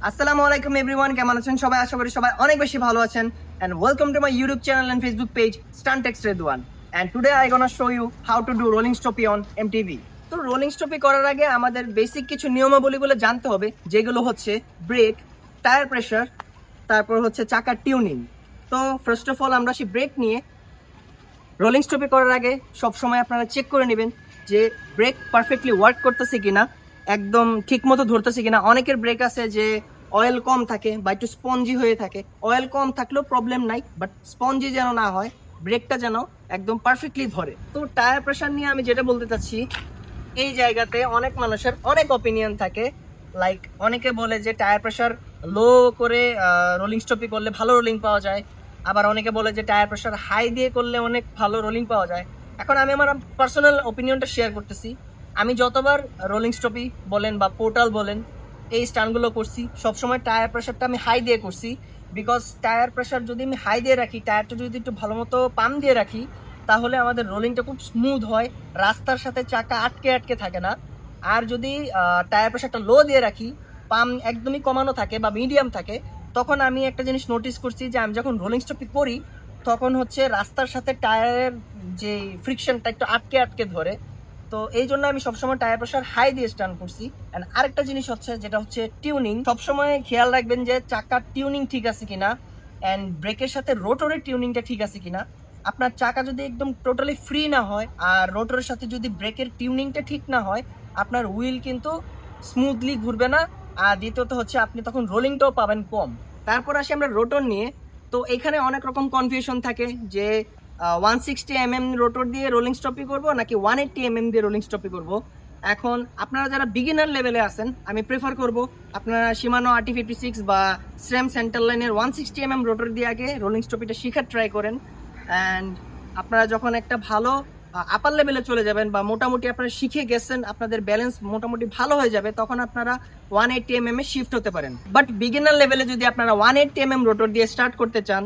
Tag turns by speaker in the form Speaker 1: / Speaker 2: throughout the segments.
Speaker 1: আসসালামু আলাইকুম এভরিওয়ান, কেমন আছেন সবাই? আশা করি সবাই অনেক বেশি ভালো আছেন। And welcome to my YouTube channel and Facebook page, Stuntex Redwan. And today I gonna show you how to do rolling stoppie on MTB. তো রোলিং স্টপি করার আগে আমাদের বেসিক কিছু নিয়মাবলীগুলো জানতে হবে, যেগুলো হচ্ছে ব্রেক, টায়ার প্রেসার, তারপর হচ্ছে চাকার টিউনিং। তো ফার্স্ট অফ অল আমরা সেই ব্রেক নিয়ে রোলিং স্টপি করার আগে সবসময় আপনারা চেক করে নেবেন যে ব্রেক পারফেক্টলি ওয়ার্ক করতেছে কিনা, একদম ঠিক মতো ধরতেছে কিনা। অনেকের ব্রেক আছে যে অয়েল কম থাকে বা একটু স্পঞ্জি হয়ে থাকে। অয়েল কম থাকলেও প্রবলেম নাই, বাট স্পঞ্জি যেন না হয়, ব্রেকটা যেন একদম পারফেক্টলি ধরে। তো টায়ার প্রেসার নিয়ে আমি যেটা বলতে চাচ্ছি, এই জায়গাতে অনেক মানুষের অনেক অপিনিয়ন থাকে। লাইক অনেকে বলে যে টায়ার প্রেসার লো করে রোলিং স্টপি করলে ভালো রোলিং পাওয়া যায়, আবার অনেকে বলে যে টায়ার প্রেসার হাই দিয়ে করলে অনেক ভালো রোলিং পাওয়া যায়। এখন আমি আমার পার্সোনাল ওপিনিয়নটা শেয়ার করতেছি। আমি যতবার রোলিং স্টপি বলেন বা পোর্টাল বলেন এই স্টানগুলো করছি, সবসময় টায়ার প্রেসারটা আমি হাই দিয়ে করছি। বিকজ টায়ার প্রেসার যদি আমি হাই দিয়ে রাখি, টায়ারটা যদি একটু ভালো মতো পাম্প দিয়ে রাখি, তাহলে আমাদের রোলিংটা খুব স্মুথ হয়, রাস্তার সাথে চাকা আটকে আটকে থাকে না। আর যদি টায়ার প্রেসারটা লো দিয়ে রাখি, পাম্প একদমই কমানো থাকে বা মিডিয়াম থাকে, তখন আমি একটা জিনিস নোটিস করছি যে আমি যখন রোলিং স্টপি করি তখন হচ্ছে রাস্তার সাথে টায়ারের যে ফ্রিকশনটা একটু আটকে আটকে ধরে। তো এই জন্য আমি সবসময় টায়ার প্রেসার হাই দিয়ে স্টান করছি। অ্যান্ড আরেকটা জিনিস হচ্ছে যেটা হচ্ছে টিউনিং। সবসময় খেয়াল রাখবেন যে চাকার টিউনিং ঠিক আছে কিনা, অ্যান্ড ব্রেকের সাথে রোটরের টিউনিংটা ঠিক আছে কিনা। আপনার চাকা যদি একদম টোটালি ফ্রি না হয় আর রোটরের সাথে যদি ব্রেকের টিউনিংটা ঠিক না হয়, আপনার হুইল কিন্তু স্মুথলি ঘুরবে না। আর দ্বিতীয়ত হচ্ছে আপনি তখন রোলিংটাও পাবেন কম। তারপর আসি আমরা রোটর নিয়ে। তো এখানে অনেক রকম কনফিউশন থাকে যে 160 mm রোটর দিয়ে রোলিং স্টপি করব নাকি 180 mm দিয়ে রোলিং স্টপি করব। এখন আপনারা যারা বিগিনার লেভেলে আছেন, আমি প্রেফার করব আপনারা শিমানো RT56 বা SRAM সেন্টার লাইনের 160 mm রোটর দিয়ে আগে রোলিং স্টপিটা শেখার ট্রাই করেন। অ্যান্ড আপনারা যখন একটা ভালো আপার লেভেলে চলে যাবেন বা মোটামুটি আপনারা শিখে গেছেন, আপনাদের ব্যালেন্স মোটামুটি ভালো হয়ে যাবে, তখন আপনারা 180 mm এ শিফট হতে পারেন। বাট বিগিনার লেভেলে যদি আপনারা 180 mm রোটর দিয়ে স্টার্ট করতে চান,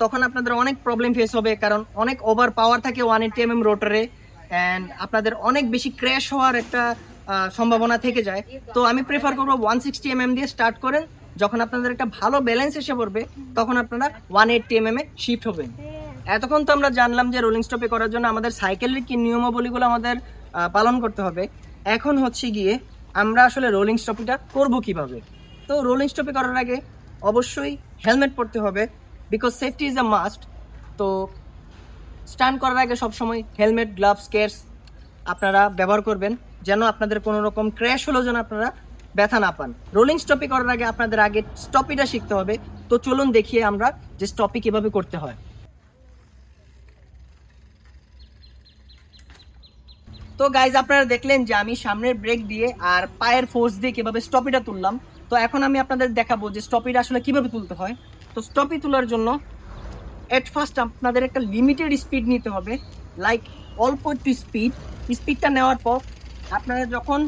Speaker 1: তখন আপনাদের অনেক প্রবলেম ফেস হবে, কারণ অনেক ওভার পাওয়ার থাকে 180 mm রোটরে, অ্যান্ড আপনাদের অনেক বেশি ক্র্যাশ হওয়ার একটা সম্ভাবনা থেকে যায়। তো আমি প্রেফার করবো 160 mm দিয়ে স্টার্ট করেন। যখন আপনাদের একটা ভালো ব্যালেন্স এসে পড়বে, তখন আপনারা 180 mm এ শিফট হবেন। এতক্ষণ তো আমরা জানলাম যে রোলিং স্টপে করার জন্য আমাদের সাইকেলের কি নিয়মাবলীগুলো আমাদের পালন করতে হবে। এখন হচ্ছে গিয়ে আমরা আসলে রোলিং স্টপিটা করব কিভাবে। তো রোলিং স্টপে করার আগে অবশ্যই হেলমেট পরতে হবে, because safety is a must. তো স্টান্ট করার আগে সবসময় হেলমেট, গ্লাভস, কেয়ার্স আপনারা ব্যবহার করবেন, যেন আপনাদের কোনো রকম ক্র্যাশ হলেও যেন আপনারা ব্যথা না পান। রোলিং স্টপি করার আগে আপনাদের আগে স্টপিটা শিখতে হবে। তো চলুন দেখিয়ে আমরা যে স্টপি কিভাবে করতে হয়। তো গাইজ, আপনারা দেখলেন যে আমি সামনের ব্রেক দিয়ে আর পায়ের ফোর্স দিয়ে কিভাবে স্টপিটা তুললাম। তো এখন আমি আপনাদের দেখাবো যে স্টপিটা আসলে কিভাবে তুলতে হয়। তো স্টপি তোলার জন্য এট ফার্স্ট আপনাদের একটা লিমিটেড স্পিড নিতে হবে, লাইক অল্প একটু স্পিডটা নেওয়ার পর আপনারা যখন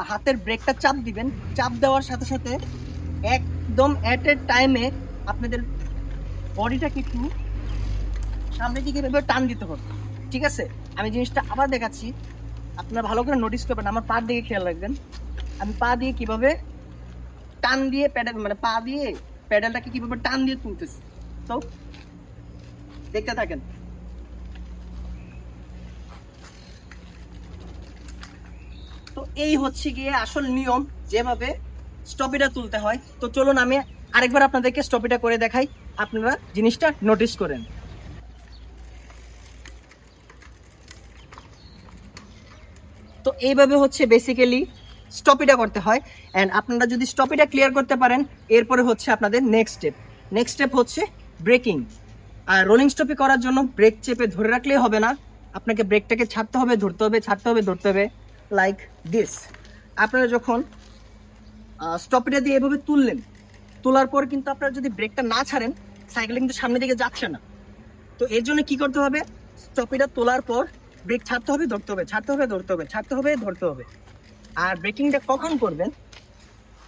Speaker 1: হাতের ব্রেকটা চাপ দিবেন, চাপ দেওয়ার সাথে সাথে একদম অ্যাট এ টাইমে আপনাদের বডিটাকে একটু সামনের দিকে এভাবে টান দিতে হবে। ঠিক আছে, আমি জিনিসটা আবার দেখাচ্ছি, আপনারা ভালো করে নোটিস করবেন, আমার পা দিকে খেয়াল রাখবেন। আমি পা দিয়ে কিভাবে টান দিয়ে প্যাডেল, মানে পা দিয়ে প্যাডেলটাকে কিভাবে টান দিয়ে তুলতেছি। তো দেখতে থাকেন। তো এই হচ্ছে গিয়ে আসল নিয়ম, যেভাবে স্টপিটা তুলতে হয়। তো চলুন আমি আরেকবার আপনাদেরকে স্টপিটা করে দেখাই, আপনারা জিনিসটা নোটিস করেন। তো এইভাবে হচ্ছে বেসিক্যালি স্টপিটা করতে হয়। অ্যান্ড আপনারা যদি স্টপিটা ক্লিয়ার করতে পারেন, এরপরে হচ্ছে আপনাদের নেক্সট স্টেপ হচ্ছে ব্রেকিং। আর রোলিং স্টপি করার জন্য ব্রেক চেপে ধরে রাখলেই হবে না, আপনাকে ব্রেকটাকে ছাড়তে হবে, ধরতে হবে, ছাড়তে হবে, ধরতে হবে, লাইক দিস। আপনারা যখন স্টপিটা দিয়ে এভাবে তুললেন, তোলার পর কিন্তু আপনারা যদি ব্রেকটা না ছাড়েন, সাইকেল কিন্তু সামনের দিকে যাচ্ছে না। তো এর জন্য কি করতে হবে, স্টপিটা তোলার পর ব্রেক ছাড়তে হবে, ধরতে হবে, ছাড়তে হবে, ধরতে হবে, ছাড়তে হবে, ধরতে হবে। আর ব্রেকিংটা কখন করবেন,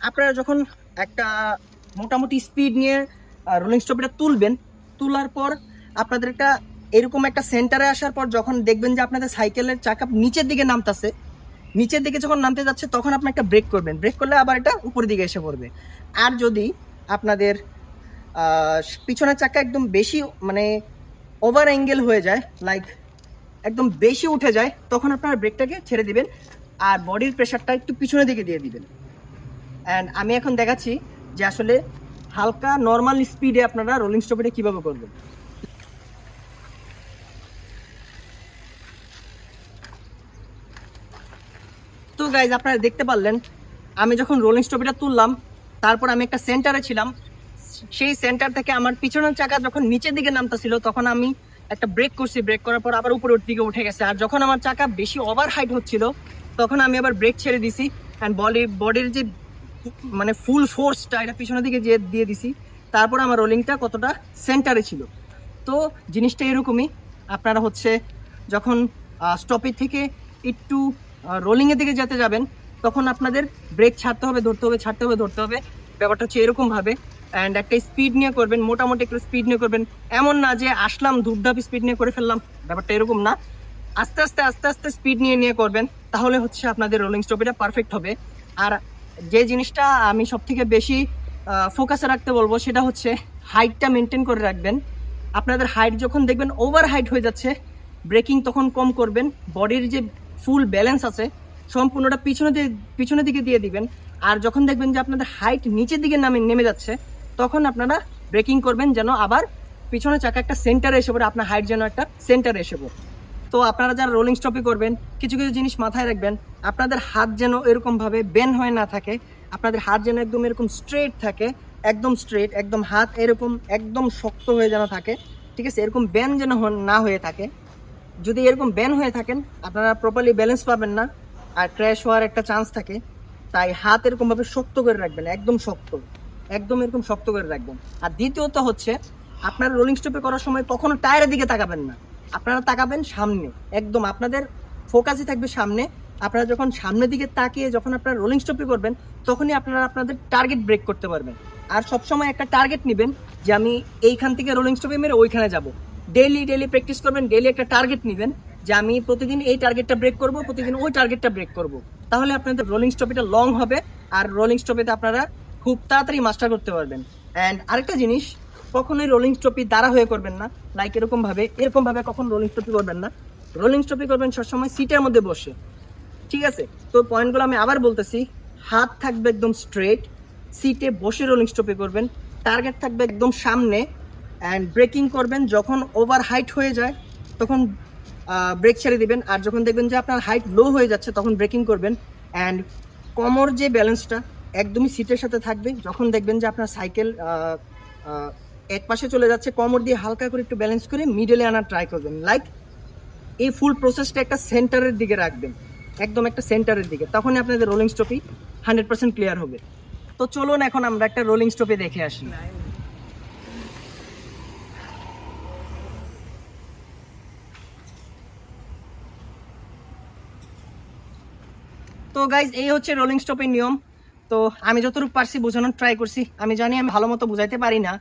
Speaker 1: আপনারা যখন একটা মোটামুটি স্পিড নিয়ে রোলিং স্টপিটা তুলবেন, তোলার পর আপনাদের একটা এরকম একটা সেন্টারে আসার পর যখন দেখবেন যে আপনাদের সাইকেলের চাকা নিচের দিকে নামতেছে, নিচের দিকে যখন নামতে যাচ্ছে তখন আপনি একটা ব্রেক করবেন, ব্রেক করলে আবার এটা উপরের দিকে এসে পড়বে। আর যদি আপনাদের পিছনের চাকা একদম বেশি মানে ওভার অ্যাঙ্গেল হয়ে যায়, লাইক একদম বেশি উঠে যায়, তখন আপনারা ব্রেকটাকে ছেড়ে দিবেন আর বডির প্রেশারটা একটু পিছনের দিকে দিয়ে দিবেন। অ্যান্ড আমি এখন দেখাচ্ছি যে আসলে হালকা নর্মাল স্পিডে আপনারা রোলিং স্টপিটা কীভাবে করবেন। তো গাইজ আপনারা দেখতে পারলেন আমি যখন রোলিং স্টপিটা তুললাম, তারপর আমি একটা সেন্টারে ছিলাম, সেই সেন্টার থেকে আমার পিছনের চাকা যখন নিচের দিকে নামতেছিল তখন আমি একটা ব্রেক করছি, ব্রেক করার পর আবার উপরের দিকে উঠে গেছে। আর যখন আমার চাকা বেশি ওভার হাইট হচ্ছিল তখন আমি আবার ব্রেক ছেড়ে দিছি অ্যান্ড বডির যে মানে ফুল ফোর্সটা এটা পিছনের দিকে দিয়ে দিছি। তারপর আমার রোলিংটা কতটা সেন্টারে ছিল। তো জিনিসটা এরকমই, আপনারা হচ্ছে যখন স্টপেজ থেকে একটু রোলিংয়ের দিকে যেতে যাবেন তখন আপনাদের ব্রেক ছাড়তে হবে, ধরতে হবে, ছাড়তে হবে, ধরতে হবে। ব্যাপারটা হচ্ছে এরকমভাবে। অ্যান্ড একটা স্পিড নিয়ে করবেন, মোটামুটি একটু স্পিড নিয়ে করবেন। এমন না যে আসলাম ধূপধাপ স্পিড নিয়ে করে ফেললাম, ব্যাপারটা এরকম না। আস্তে আস্তে আস্তে আস্তে স্পিড নিয়ে করবেন, তাহলে হচ্ছে আপনাদের রোলিং স্টপিটা পারফেক্ট হবে। আর যে জিনিসটা আমি সব থেকে বেশি ফোকাসে রাখতে বলবো সেটা হচ্ছে হাইটটা মেনটেন করে রাখবেন। আপনাদের হাইট যখন দেখবেন ওভার হাইট হয়ে যাচ্ছে, ব্রেকিং তখন কম করবেন, বডির যে ফুল ব্যালেন্স আছে সম্পূর্ণটা পিছনের দিকে দিয়ে দিবেন। আর যখন দেখবেন যে আপনাদের হাইট নিচের দিকে নেমে যাচ্ছে তখন আপনারা ব্রেকিং করবেন যেন আবার পিছনের চাকা একটা সেন্টারে এসে পড়ে, আপনার হাইট যেন একটা সেন্টারে এসে পড়ে। তো আপনারা যারা রোলিং স্টপে করবেন কিছু কিছু জিনিস মাথায় রাখবেন, আপনাদের হাত যেন এরকমভাবে বেন হয়ে না থাকে, আপনাদের হাত যেন একদম এরকম স্ট্রেট থাকে, একদম স্ট্রেট, একদম হাত এরকম একদম শক্ত হয়ে যেন থাকে, ঠিক আছে? এরকম বেন যেন না হয়ে থাকে। যদি এরকম বেন হয়ে থাকেন আপনারা প্রপারলি ব্যালেন্স পাবেন না আর ক্র্যাশ হওয়ার একটা চান্স থাকে। তাই হাত এরকমভাবে শক্ত করে রাখবেন, একদম শক্ত, একদম এরকম শক্ত করে রাখবেন। আর দ্বিতীয়ত হচ্ছে আপনারা রোলিং স্টপে করার সময় কখনো টায়ারের দিকে তাকাবেন না, আপনারা তাকাবেন সামনে, একদম আপনাদের ফোকাসই থাকবে সামনে। আপনারা যখন সামনের দিকে তাকিয়ে যখন আপনারা রোলিং স্টপে করবেন তখনই আপনারা আপনাদের টার্গেট ব্রেক করতে পারবেন। আর সবসময় একটা টার্গেট নেবেন যে আমি এইখান থেকে রোলিং স্টপে মেরে ওইখানে যাব। ডেইলি প্র্যাকটিস করবেন, ডেইলি একটা টার্গেট নেবেন যে আমি প্রতিদিন এই টার্গেটটা ব্রেক করব, প্রতিদিন ওই টার্গেটটা ব্রেক করব। তাহলে আপনাদের রোলিং স্টপিটা লং হবে আর রোলিং স্টপেতে আপনারা খুব তাড়াতাড়ি মাস্টার করতে পারবেন। অ্যান্ড আরেকটা জিনিস, কখনোই রোলিং স্টপি দাঁড়া হয়ে করবেন না, লাইক এরকমভাবে কখন রোলিং স্টপি করবেন না। রোলিং স্টপি করবেন সবসময় সিটের মধ্যে বসে, ঠিক আছে? তো পয়েন্টগুলো আমি আবার বলতেছি, হাত থাকবে একদম স্ট্রেট, সিটে বসে রোলিং স্টপি করবেন, টার্গেট থাকবে একদম সামনে, অ্যান্ড ব্রেকিং করবেন যখন ওভার হাইট হয়ে যায় তখন ব্রেক ছেড়ে দিবেন। আর যখন দেখবেন যে আপনার হাইট লো হয়ে যাচ্ছে তখন ব্রেকিং করবেন। অ্যান্ড কোমর যে ব্যালেন্সটা একদমই সিটের সাথে থাকবে। যখন দেখবেন যে আপনার সাইকেল এক পাশে চলে যাচ্ছে, কোমর দিয়ে হালকা করে একটু ব্যালেন্স করে মিডলে আনার ট্রাই করবেন। লাইক এই ফুল প্রসেসটা একটা সেন্টারের দিকে রাখবেন, একদম একটা সেন্টারের দিকে, তখনই আপনাদের রোলিং স্টপি 100% ক্লিয়ার হবে। তো চলুন এখন আমরা একটা রোলিং স্টপে দেখে আসি। তো গাইজ এই হচ্ছে রোলিং স্টপের নিয়ম। তো আমি যতটুকু পারছি বোঝানোর ট্রাই করছি। আমি জানি আমি ভালো মতো বোঝাইতে পারি না,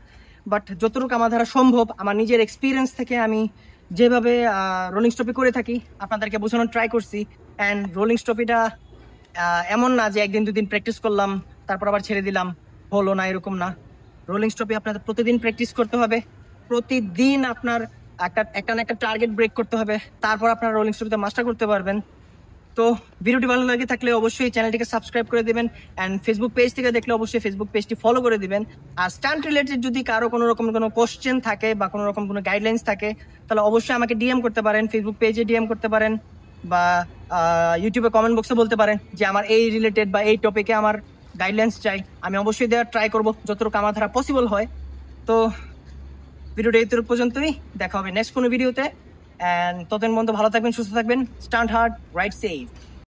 Speaker 1: বাট যতটুকু আমার দ্বারা সম্ভব আমার নিজের এক্সপিরিয়েন্স থেকে আমি যেভাবে রোলিং স্টপি করে থাকি আপনাদেরকে বোঝানোর ট্রাই করছি। অ্যান্ড রোলিং স্টপিটা এমন না যে একদিন দুদিন প্র্যাকটিস করলাম তারপর আবার ছেড়ে দিলাম, হলো না, এরকম না। রোলিং স্টপি আপনাদের প্রতিদিন প্র্যাকটিস করতে হবে, প্রতিদিন আপনার একটা না একটা টার্গেট ব্রেক করতে হবে, তারপর আপনার রোলিং স্টপিতে মাস্টার করতে পারবেন। তো ভিডিওটি ভালো লাগে থাকলে অবশ্যই চ্যানেলটিকে সাবস্ক্রাইব করে দিবেন, অ্যান্ড ফেসবুক পেজ থেকে দেখলে অবশ্যই ফেসবুক পেজটি ফলো করে দিবেন। আর স্টান্ট রিলেটেড যদি কারো কোনো রকম কোনো কোশ্চেন থাকে বা কোনো রকম কোনো গাইডলাইন্স থাকে তাহলে অবশ্যই আমাকে ডিএম করতে পারেন, ফেসবুক পেজে ডিএম করতে পারেন বা ইউটিউবে কমেন্ট বক্সে বলতে পারেন যে আমার এই রিলেটেড বা এই টপিকে আমার গাইডলাইন্স চাই। আমি অবশ্যই দেওয়ার ট্রাই করবো যতটুকু আমার দ্বারা পসিবল হয়। তো ভিডিওটা এই পর্যন্তই, দেখা হবে নেক্সট কোনো ভিডিওতে। অ্যান্ড ততদিন পর্যন্ত ভালো থাকবেন, সুস্থ থাকবেন, স্টান্ট হার্ড, রাইড সেফ।